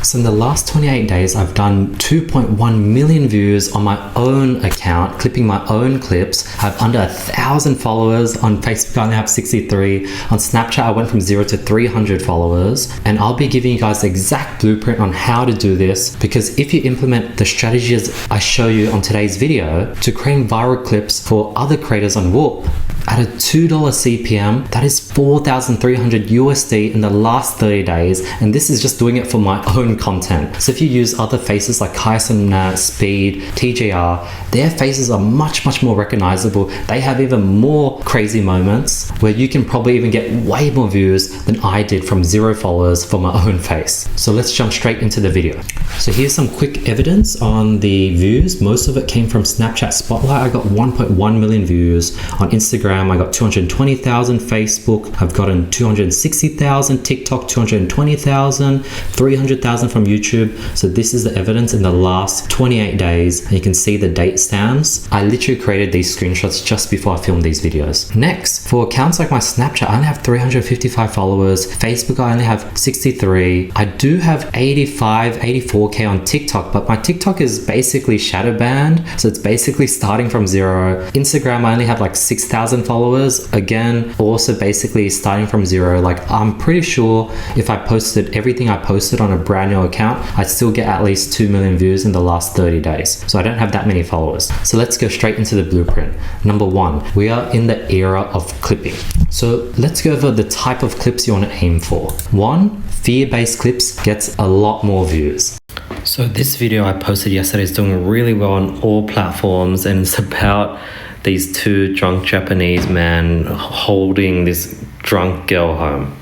So in the last 28 days, I've done 2.1 million views on my own account, clipping my own clips. I have under 1,000 followers. On Facebook, I only have 63. On Snapchat, I went from 0 to 300 followers. And I'll be giving you guys the exact blueprint on how to do this, because if you implement the strategies I show you on today's video to create viral clips for other creators on Whoop, at a $2 CPM, that is 4,300 USD in the last 30 days. And this is just doing it for my own content. So if you use other faces like Kyson, Speed, TJR, their faces are much more recognizable. They have even more crazy moments where you can probably even get way more views than I did from 0 followers for my own face. So let's jump straight into the video. So here's some quick evidence on the views. Most of it came from Snapchat Spotlight. I got 1.1 million views. On Instagram, I got 220,000. Facebook, I've gotten 260,000. TikTok, 220,000. 300,000 from YouTube. So this is the evidence in the last 28 days. And you can see the date stamps. I literally created these screenshots just before I filmed these videos. Next, for accounts like my Snapchat, I only have 355 followers. Facebook, I only have 63. I do have 84K on TikTok, but my TikTok is basically shadow banned. So it's basically starting from 0. Instagram, I only have like 6,000 followers. Again, also basically starting from 0. Like, I'm pretty sure if I posted everything I posted on a brand new account, I'd still get at least 2 million views in the last 30 days. So I don't have that many followers. So let's go straight into the blueprint. Number 1, we are in the era of clipping. So let's go over the type of clips you want to aim for. 1, fear-based clips gets a lot more views. So this video I posted yesterday is doing really well on all platforms, and it's about these 2 drunk Japanese men holding this drunk girl home.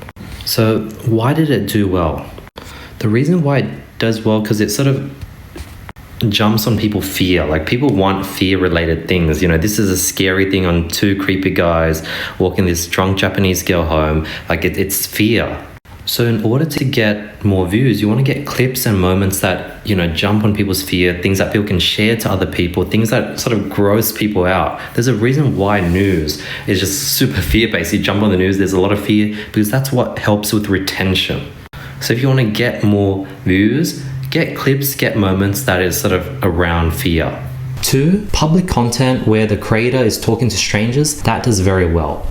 So why did it do well? The reason why it does well, because it sort of jumps on people's fear. Like, people want fear related things. You know, this is a scary thing on 2 creepy guys walking this drunk Japanese girl home. Like, it's fear. So in order to get more views, you want to get clips and moments that, you know, jump on people's fear, things that people can share to other people, things that sort of gross people out. There's a reason why news is just super fear-based. You jump on the news, there's a lot of fear, because that's what helps with retention. So if you want to get more views, get clips, get moments that is sort of around fear. 2, public content where the creator is talking to strangers, that does very well.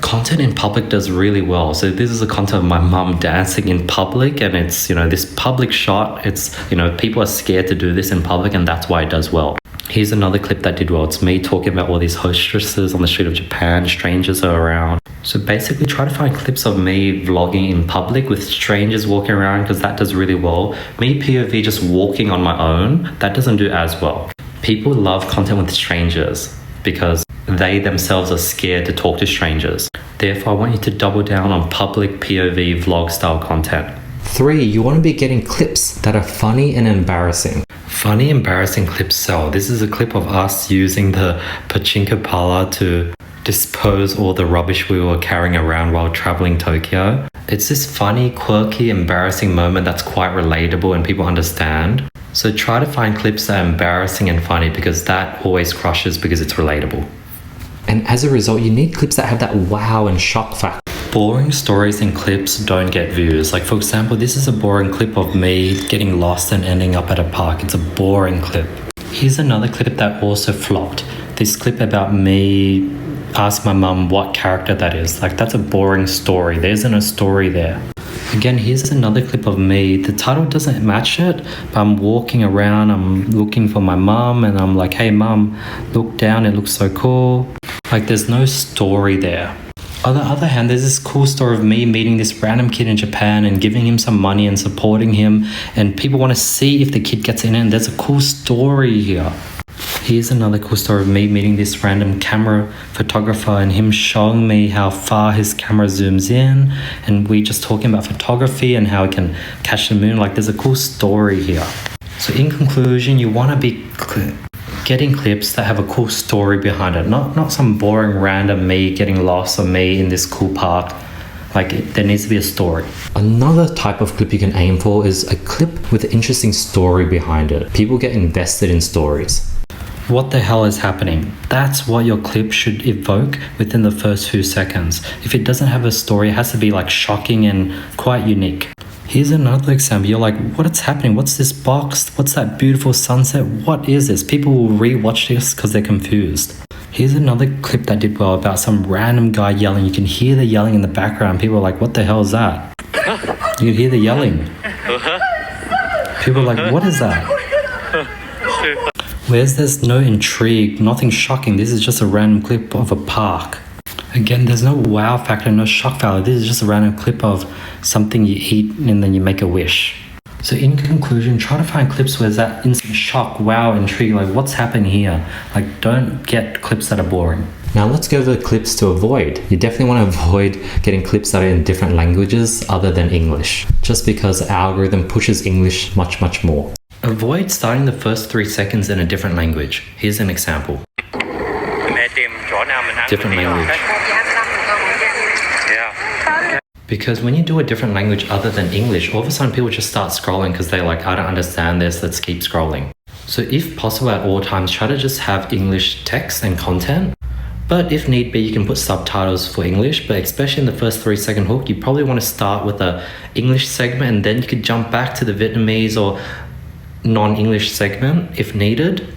Content in public does really well. So this is a content of my mum dancing in public, and it's, you know, this public shot. It's, you know, people are scared to do this in public, and that's why it does well. Here's another clip that did well. It's me talking about all these hostesses on the street of Japan. Strangers are around. So basically try to find clips of me vlogging in public with strangers walking around, because that does really well. Me POV just walking on my own, that doesn't do as well. People love content with strangers because they themselves are scared to talk to strangers. Therefore, I want you to double down on public POV vlog style content. 3, you want to be getting clips that are funny and embarrassing. Funny, embarrassing clips sell. This is a clip of us using the pachinko parlor to dispose all the rubbish we were carrying around while traveling Tokyo. It's this funny, quirky, embarrassing moment that's quite relatable and people understand. So try to find clips that are embarrassing and funny, because that always crushes because it's relatable. And as a result, you need clips that have that wow and shock factor. Boring stories and clips don't get views. Like, for example, this is a boring clip of me getting lost and ending up at a park. It's a boring clip. Here's another clip that also flopped. This clip about me ask my mum what character that is. Like, that's a boring story. There isn't a story there. Again, here's another clip of me. The title doesn't match it, but I'm walking around, I'm looking for my mum, and I'm like, hey mum, look down, it looks so cool. Like, there's no story there. On the other hand, there's this cool story of me meeting this random kid in Japan and giving him some money and supporting him, and people want to see if the kid gets in it, and there's a cool story here. Here's another cool story of me meeting this random camera photographer and him showing me how far his camera zooms in, and we just talking about photography and how it can catch the moon. Like, there's a cool story here. So in conclusion, you want to be getting clips that have a cool story behind it, not some boring random me getting lost or me in this cool park. Like, there needs to be a story. Another type of clip you can aim for is a clip with an interesting story behind it. People get invested in stories. What the hell is happening? That's what your clip should evoke within the first few seconds. If it doesn't have a story, it has to be like shocking and quite unique. Here's another example. You're like, what's happening? What's this box? What's that beautiful sunset? What is this? People will re-watch this because they're confused. Here's another clip that did well about some random guy yelling. You can hear the yelling in the background. People are like, what the hell is that? You can hear the yelling. People are like, what is that? Whereas there's no intrigue, nothing shocking. This is just a random clip of a park. Again, there's no wow factor, no shock value. This is just a random clip of something you eat and then you make a wish. So in conclusion, try to find clips where there's that instant shock, wow, intrigue, like what's happening here? Like don't get clips that are boring. Now let's go over the clips to avoid. You definitely want to avoid getting clips that are in different languages other than English, just because the algorithm pushes English much more. Avoid starting the first 3 seconds in a different language. Here's an example. Different language. Because when you do a different language other than English, all of a sudden people just start scrolling because they're like, I don't understand this, let's keep scrolling. So if possible at all times, try to just have English text and content. But if need be, you can put subtitles for English, but especially in the first 3 second hook, you probably want to start with the English segment and then you could jump back to the Vietnamese or non-English segment if needed.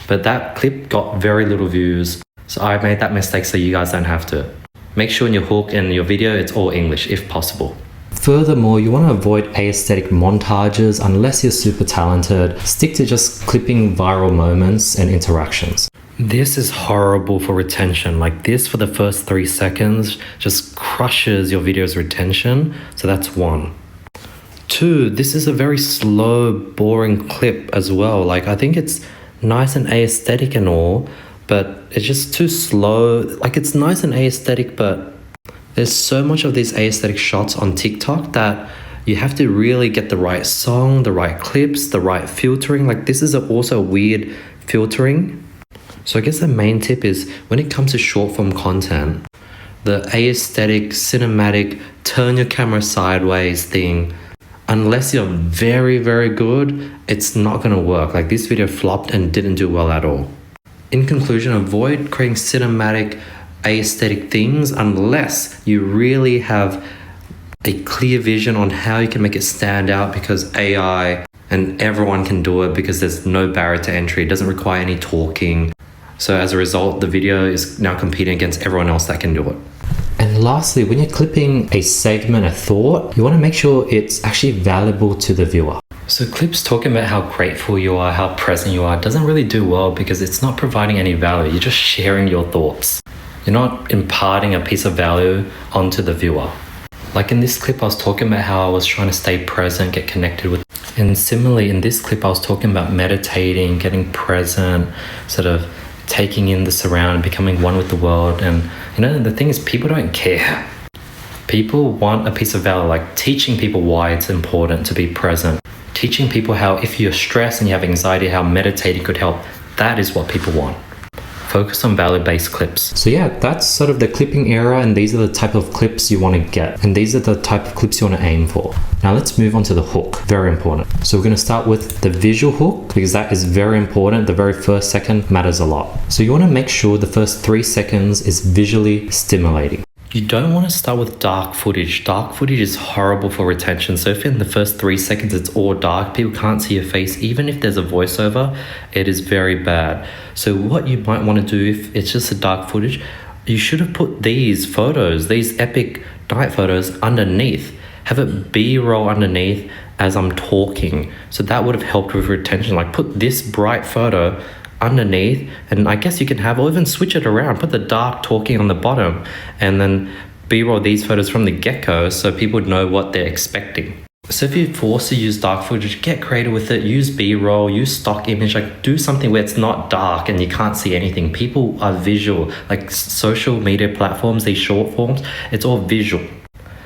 But that clip got very little views. So I made that mistake so you guys don't have to. Make sure in your hook and your video, it's all English if possible. Furthermore, you want to avoid aesthetic montages unless you're super talented. Stick to just clipping viral moments and interactions. This is horrible for retention. Like this for the first 3 seconds just crushes your video's retention. So that's 1. 2, this is a very slow, boring clip as well. Like I think it's nice and aesthetic and all, but it's just too slow. Like it's nice and aesthetic, but there's so much of these aesthetic shots on TikTok that you have to really get the right song, the right clips, the right filtering. Like this is also weird filtering. So I guess the main tip is when it comes to short form content, the aesthetic, cinematic, turn your camera sideways thing, unless you're very good, it's not going to work. Like this video flopped and didn't do well at all. In conclusion, avoid creating cinematic, aesthetic things unless you really have a clear vision on how you can make it stand out, because AI and everyone can do it because there's no barrier to entry. It doesn't require any talking. So as a result, the video is now competing against everyone else that can do it. And lastly, when you're clipping a segment, a thought, you want to make sure it's actually valuable to the viewer. So clips talking about how grateful you are, how present you are, doesn't really do well because it's not providing any value. You're just sharing your thoughts. You're not imparting a piece of value onto the viewer. Like in this clip, I was talking about how I was trying to stay present, get connected with. And similarly, in this clip, I was talking about meditating, getting present, sort of taking in the surround, becoming one with the world. And you know, the thing is, people don't care. People want a piece of value, like teaching people why it's important to be present. Teaching people how if you're stressed and you have anxiety, how meditating could help. That is what people want. Focus on value-based clips. So yeah, that's sort of the clipping era, and these are the type of clips you want to get. And these are the type of clips you want to aim for. Now let's move on to the hook. Very important. So we're going to start with the visual hook because that is very important. The very first second matters a lot. So you want to make sure the first 3 seconds is visually stimulating. You don't want to start with dark footage. Dark footage is horrible for retention. So if in the first 3 seconds it's all dark, people can't see your face, even if there's a voiceover, it is very bad. So what you might want to do if it's just a dark footage, you should have put these photos, these epic night photos underneath. Have it B-roll underneath as I'm talking. So that would have helped with retention. Like put this bright photo underneath, and I guess you can have, or even switch it around, put the dark talking on the bottom and then B-roll these photos from the get-go so people know what they're expecting. So if you're forced to use dark footage, get creative with it, use B-roll, use stock image, like do something where it's not dark and you can't see anything. People are visual, like social media platforms, these short forms, it's all visual.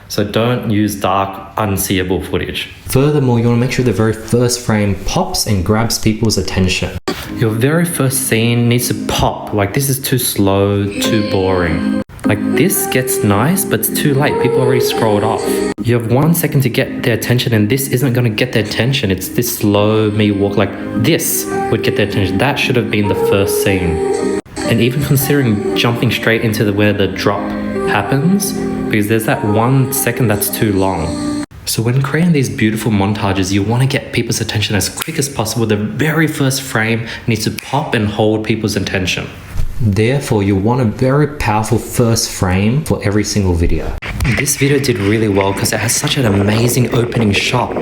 So don't use dark, unseeable footage. Furthermore, you want to make sure the very first frame pops and grabs people's attention. Your very first scene needs to pop. Like this is too slow, too boring. Like this gets nice, but it's too late. People already scrolled off. You have 1 second to get their attention, and this isn't going to get their attention. It's this slow me walk. Like this would get their attention. That should have been the first scene. And even considering jumping straight into where the drop happens, because there's that 1 second that's too long. So when creating these beautiful montages, you want to get people's attention as quick as possible. The very first frame needs to pop and hold people's attention. Therefore, you want a very powerful first frame for every single video. This video did really well because it has such an amazing opening shot.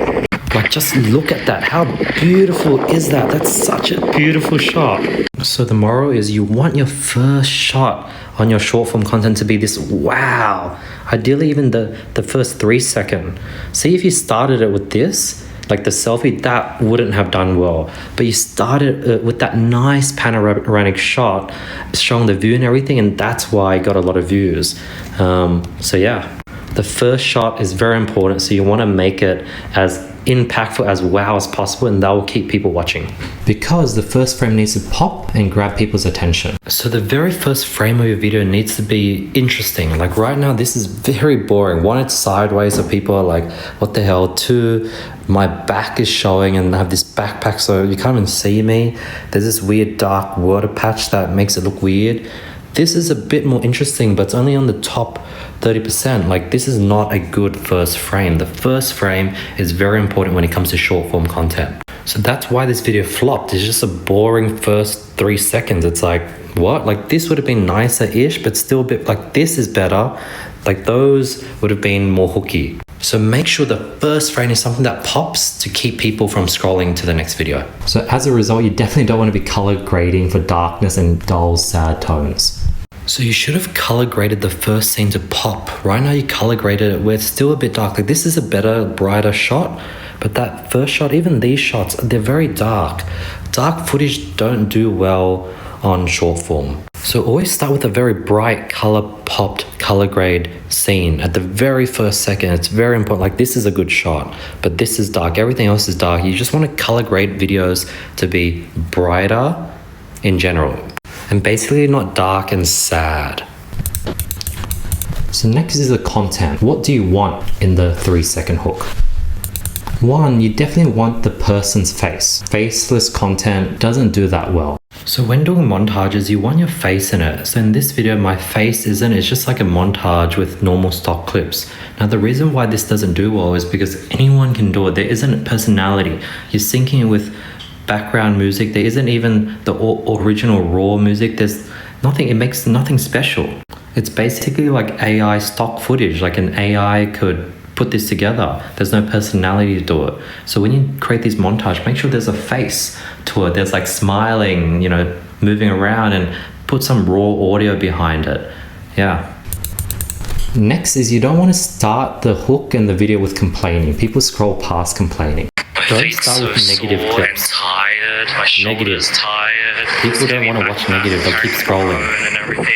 Like, just look at that. How beautiful is that? That's such a beautiful shot. So the moral is you want your first shot on your short form content to be this wow. Ideally, even the first 3 seconds. See, if you started it with this, like the selfie, that wouldn't have done well. But you started with that nice panoramic shot showing the view and everything, and that's why I got a lot of views. So yeah, the first shot is very important. So you want to make it as impactful as wow as possible, and that will keep people watching. Because the first frame needs to pop and grab people's attention. So the very first frame of your video needs to be interesting. Like right now, this is very boring. One, it's sideways, so people are like, what the hell? Two, my back is showing and I have this backpack so you can't even see me. There's this weird dark water patch that makes it look weird. This is a bit more interesting, but it's only on the top 30%. Like, this is not a good first frame. The first frame is very important when it comes to short form content. So that's why this video flopped. It's just a boring first 3 seconds. It's like, what? Like, this would have been nicer-ish, but still a bit like this is better. Like, those would have been more hooky. So make sure the first frame is something that pops to keep people from scrolling to the next video. So as a result, you definitely don't want to be color grading for darkness and dull, sad tones. So you should have color graded the first scene to pop. Right now you color graded it where it's still a bit dark. Like, this is a better, brighter shot, but that first shot, even these shots, they're very dark. Dark footage don't do well on short form. So always start with a very bright color popped color grade scene at the very first second. It's very important. Like, this is a good shot, but this is dark. Everything else is dark. You just want to color grade videos to be brighter in general, and basically not dark and sad. So next is the content. What do you want in the 3-second hook? One, you definitely want the person's face. Faceless content doesn't do that well. So when doing montages, you want your face in it. So in this video, my face isn't. It's just like a montage with normal stock clips. Now, the reason why this doesn't do well is because anyone can do it. There isn't personality. You're syncing it with background music. There isn't even the original raw music. There's nothing. It makes nothing special. It's basically like AI stock footage. Like an AI could put this together. There's no personality to do it. So when you create this montage, make sure there's a face to it. There's like smiling, you know, moving around, and put some raw audio behind it. Yeah. Next is you don't want to start the hook and the video with complaining. People scroll past complaining. Don't start with negative clips. Tired. My shoulder's tired. People don't want to watch negative. They'll keep scrolling. And everything.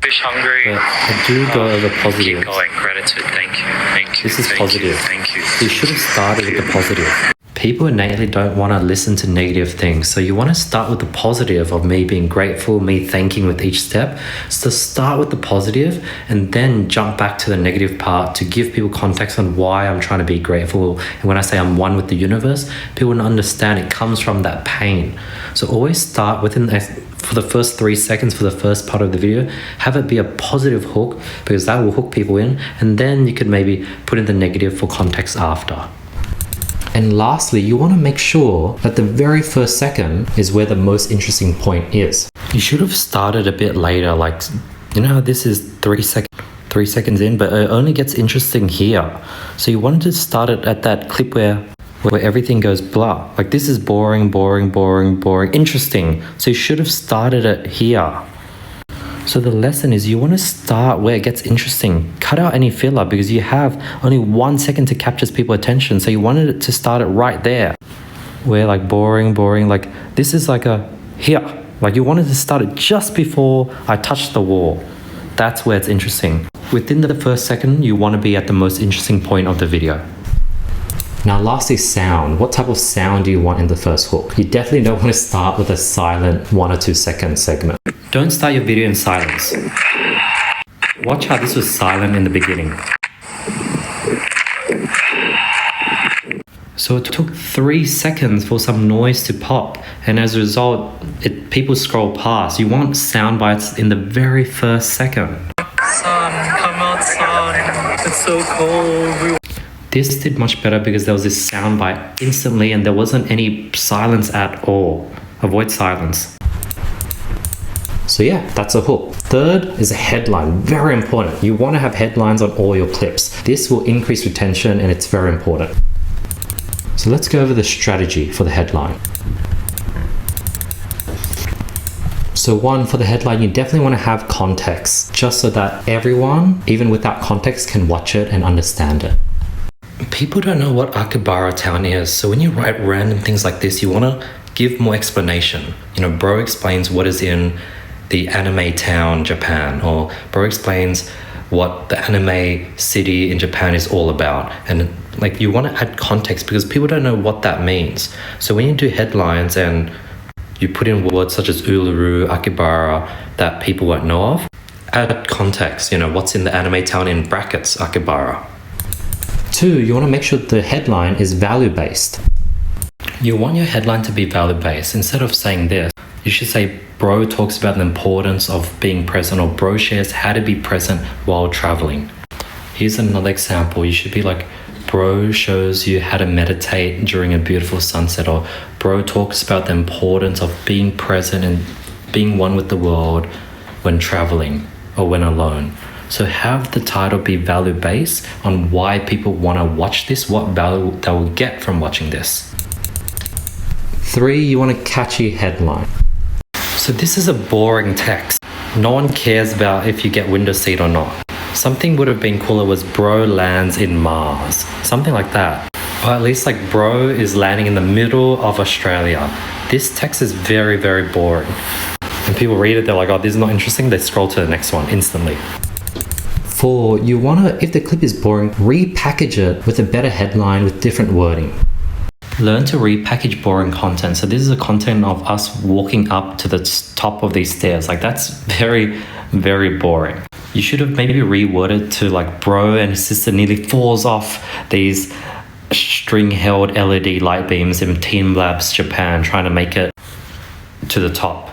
Fish hungry. But I do go over positive. Keep going. Gratitude. Thank you. Thank you. This is Thank positive. You. Thank you. So you should have started with the positive. People innately don't want to listen to negative things. So you want to start with the positive of me being grateful, me thanking with each step. So start with the positive and then jump back to the negative part to give people context on why I'm trying to be grateful. And when I say I'm one with the universe, people will understand it comes from that pain. So always start within for the first 3 seconds for the first part of the video, have it be a positive hook, because that will hook people in, and then you could maybe put in the negative for context after. And lastly, you want to make sure that the very first second is where the most interesting point is. You should have started a bit later, like, you know how this is 3 seconds in, but it only gets interesting here. So you wanted to start it at that clip where everything goes blah. Like, this is boring, interesting. So you should have started it here. So the lesson is you want to start where it gets interesting. Cut out any filler, because you have only 1 second to capture people's attention. So you wanted it to start it right there, where like boring, like this is like a here. Like, you wanted to start it just before I touched the wall. That's where it's interesting. Within the first second, you want to be at the most interesting point of the video. Now lastly, sound. What type of sound do you want in the first hook? You definitely don't want to start with a silent 1 or 2 second segment. Don't start your video in silence. Watch how this was silent in the beginning. So it took 3 seconds for some noise to pop, and as a result, people scroll past. You want sound bites in the very first second. Sun, come out, sun. It's so cold. This did much better because there was this soundbite instantly and there wasn't any silence at all. Avoid silence. So yeah, that's a hook. Third is a headline. Very important. You want to have headlines on all your clips. This will increase retention and it's very important. So let's go over the strategy for the headline. So one, for the headline, you definitely want to have context, just so that everyone, even without context, can watch it and understand it. People don't know what Akihabara town is, so when you write random things like this, you want to give more explanation. You know, bro explains what is in the anime town, Japan, or bro explains what the anime city in Japan is all about. And like, you want to add context because people don't know what that means. So when you do headlines and you put in words such as Uluru, Akihabara, that people won't know of, add context, you know, what's in the anime town in brackets, Akihabara. Two, you want to make sure the headline is value-based. You want your headline to be value-based. Instead of saying this, you should say, bro talks about the importance of being present, or bro shares how to be present while traveling. Here's another example. You should be like, bro shows you how to meditate during a beautiful sunset, or bro talks about the importance of being present and being one with the world when traveling or when alone. So have the title be value-based on why people want to watch this, what value they will get from watching this. Three, you want a catchy headline. So this is a boring text. No one cares about if you get window seat or not. Something would have been cooler was bro lands in Mars. Something like that. Or at least like bro is landing in the middle of Australia. This text is very, very boring. And people read it, they're like, oh, this is not interesting. They scroll to the next one instantly. Four, you want to, if the clip is boring, repackage it with a better headline with different wording. Learn to repackage boring content. So this is a content of us walking up to the top of these stairs. Like, that's very, very boring. You should have maybe reworded to like, bro and his sister nearly falls off these string-held LED light beams in Team Labs Japan, trying to make it to the top.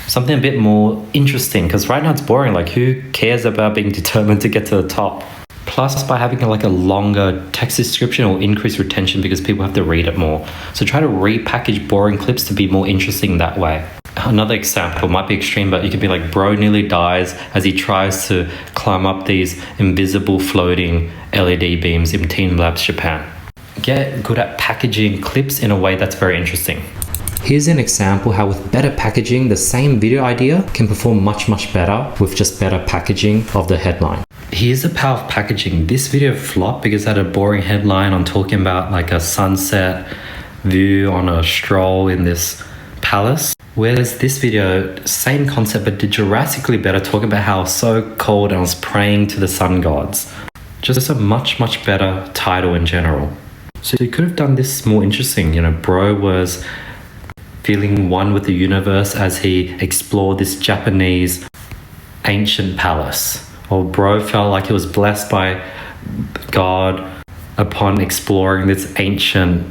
Something a bit more interesting, because right now it's boring. Like, who cares about being determined to get to the top? Plus, by having like a longer text description, it will increase retention because people have to read it more. So try to repackage boring clips to be more interesting that way. Another example might be extreme, but you could be like, bro nearly dies as he tries to climb up these invisible floating LED beams in Team Labs Japan. Get good at packaging clips in a way that's very interesting. Here's an example how with better packaging, the same video idea can perform much, much better with just better packaging of the headline. Here's the power of packaging. This video flopped because it had a boring headline on talking about like a sunset view on a stroll in this palace. Whereas this video, same concept, but did drastically better, talking about how it was so cold and I was praying to the sun gods. Just a much, much better title in general. So you could have done this more interesting. You know, bro was feeling one with the universe as he explored this Japanese ancient palace. Or bro felt like he was blessed by God upon exploring this ancient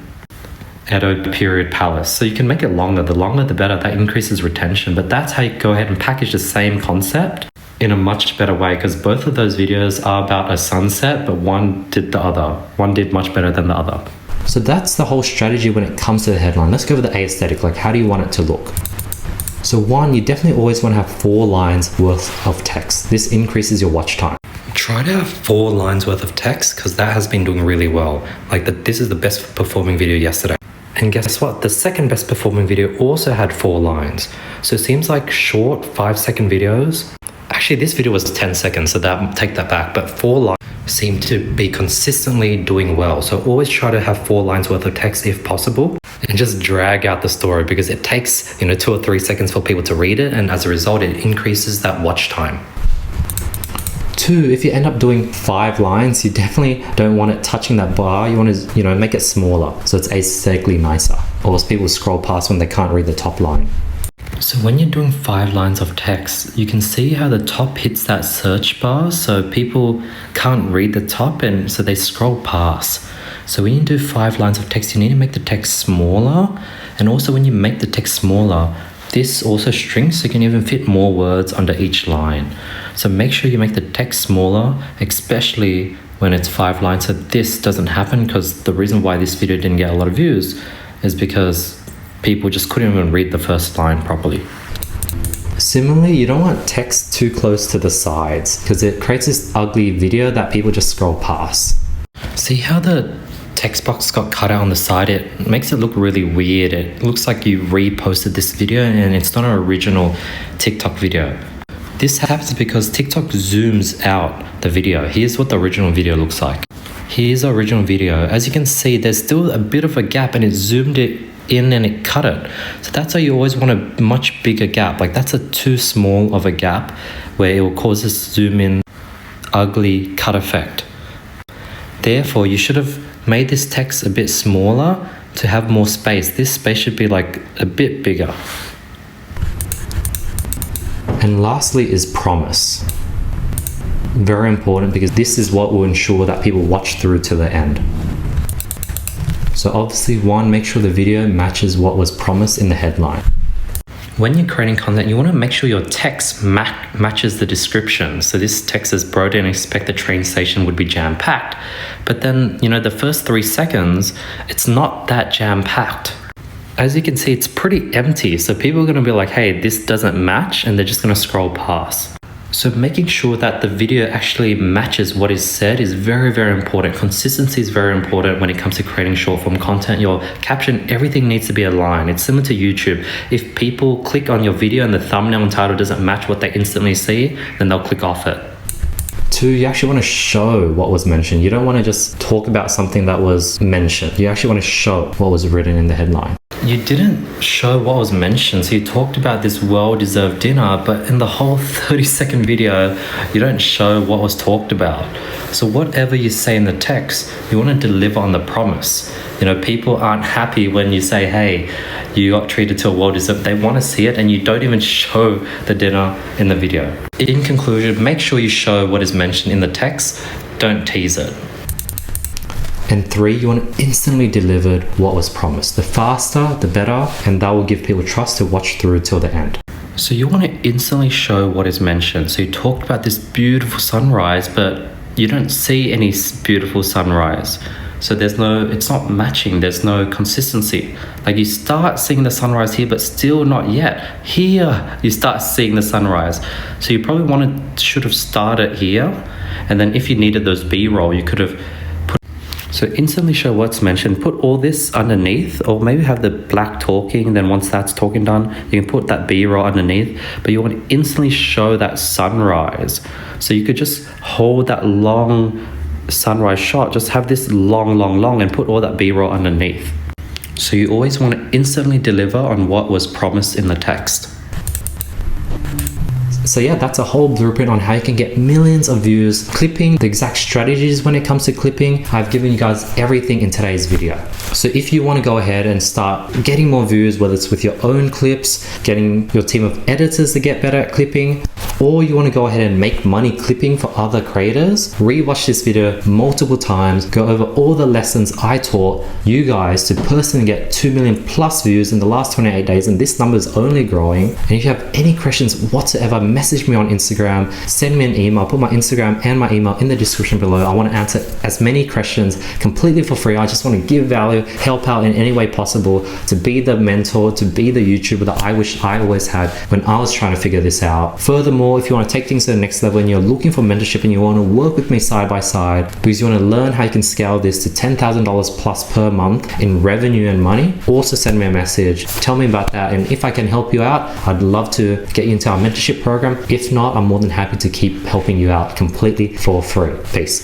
Edo period palace. So you can make it longer. The longer the better. That increases retention. But that's how you go ahead and package the same concept in a much better way, because both of those videos are about a sunset, but one did the other. One did much better than the other. So that's the whole strategy when it comes to the headline. Let's go over the aesthetic. Like, how do you want it to look? So one, you definitely always want to have 4 lines worth of text. This increases your watch time. Try to have 4 lines worth of text, because that has been doing really well. Like, this is the best performing video yesterday. And guess what? The second best performing video also had 4 lines. So it seems like short 5-second videos. Actually, this video was 10 seconds, so take that back. But 4 lines seem to be consistently doing well. So always try to have 4 lines worth of text if possible, and just drag out the story, because it takes 2 or 3 seconds for people to read it, and as a result it increases that watch time. 2, if you end up doing 5 lines, you definitely don't want it touching that bar. You want to make it smaller so it's aesthetically nicer, or else people scroll past when they can't read the top line. So when you're doing 5 lines of text, you can see how the top hits that search bar, so people can't read the top, and so they scroll past. So when you do 5 lines of text, you need to make the text smaller. And also when you make the text smaller, this also shrinks, so you can even fit more words under each line. So make sure you make the text smaller, especially when it's 5 lines. So this doesn't happen because the reason why this video didn't get a lot of views is because people just couldn't even read the first line properly. Similarly, you don't want text too close to the sides because it creates this ugly video that people just scroll past. See how the text box got cut out on the side? It makes it look really weird. It looks like you reposted this video and it's not an original TikTok video. This happens because TikTok zooms out the video. Here's what the original video looks like. Here's the original video. As you can see, there's still a bit of a gap and it zoomed it in and it cut it. So that's why you always want a much bigger gap. Like that's a too small of a gap where it will cause this zoom in ugly cut effect. Therefore, you should have made this text a bit smaller to have more space. This space should be like a bit bigger. And lastly is promise. Very important because this is what will ensure that people watch through to the end. So obviously, one, make sure the video matches what was promised in the headline. When you're creating content, you want to make sure your text matches the description. So this text says, bro, didn't expect the train station would be jam-packed. But then, the first 3 seconds, it's not that jam-packed. As you can see, it's pretty empty. So people are going to be like, hey, this doesn't match, and they're just going to scroll past. So making sure that the video actually matches what is said is very, very important. Consistency is very important when it comes to creating short form content. Your caption, everything needs to be aligned. It's similar to YouTube. If people click on your video and the thumbnail and title doesn't match what they instantly see, then they'll click off it. 2, you actually want to show what was mentioned. You don't want to just talk about something that was mentioned. You actually want to show what was written in the headline. You didn't show what was mentioned. So you talked about this well-deserved dinner, but in the whole 30-second video, you don't show what was talked about. So whatever you say in the text, you want to deliver on the promise. People aren't happy when you say, hey, you got treated to a well-deserved. They want to see it and you don't even show the dinner in the video. In conclusion, make sure you show what is mentioned in the text. Don't tease it. And 3, you want to instantly deliver what was promised. The faster, the better, and that will give people trust to watch through till the end. So you want to instantly show what is mentioned. So you talked about this beautiful sunrise, but you don't see any beautiful sunrise. So it's not matching. There's no consistency. Like you start seeing the sunrise here, but still not yet. Here, you start seeing the sunrise. So you probably should have started here. And then if you needed those B-roll, you could have So instantly show what's mentioned, put all this underneath, or maybe have the black talking, then once that's talking done, you can put that B-roll underneath, but you want to instantly show that sunrise. So you could just hold that long sunrise shot, just have this long, and put all that B-roll underneath. So you always want to instantly deliver on what was promised in the text. So yeah, that's a whole blueprint on how you can get millions of views. Clipping, the exact strategies when it comes to clipping, I've given you guys everything in today's video. So if you want to go ahead and start getting more views, whether it's with your own clips, getting your team of editors to get better at clipping, or you want to go ahead and make money clipping for other creators, rewatch this video multiple times, go over all the lessons I taught you guys to personally get 2 million plus views in the last 28 days, and this number is only growing. And if you have any questions whatsoever, message me on Instagram, send me an email. I'll put my Instagram and my email in the description below. I want to answer as many questions completely for free. I just want to give value, help out in any way possible, to be the mentor, to be the YouTuber that I wish I always had when I was trying to figure this out. Furthermore, if you want to take things to the next level and you're looking for mentorship and you want to work with me side by side because you want to learn how you can scale this to $10,000 plus per month in revenue and money, also send me a message, tell me about that, and if I can help you out, I'd love to get you into our mentorship program. If not, I'm more than happy to keep helping you out completely for free. Peace.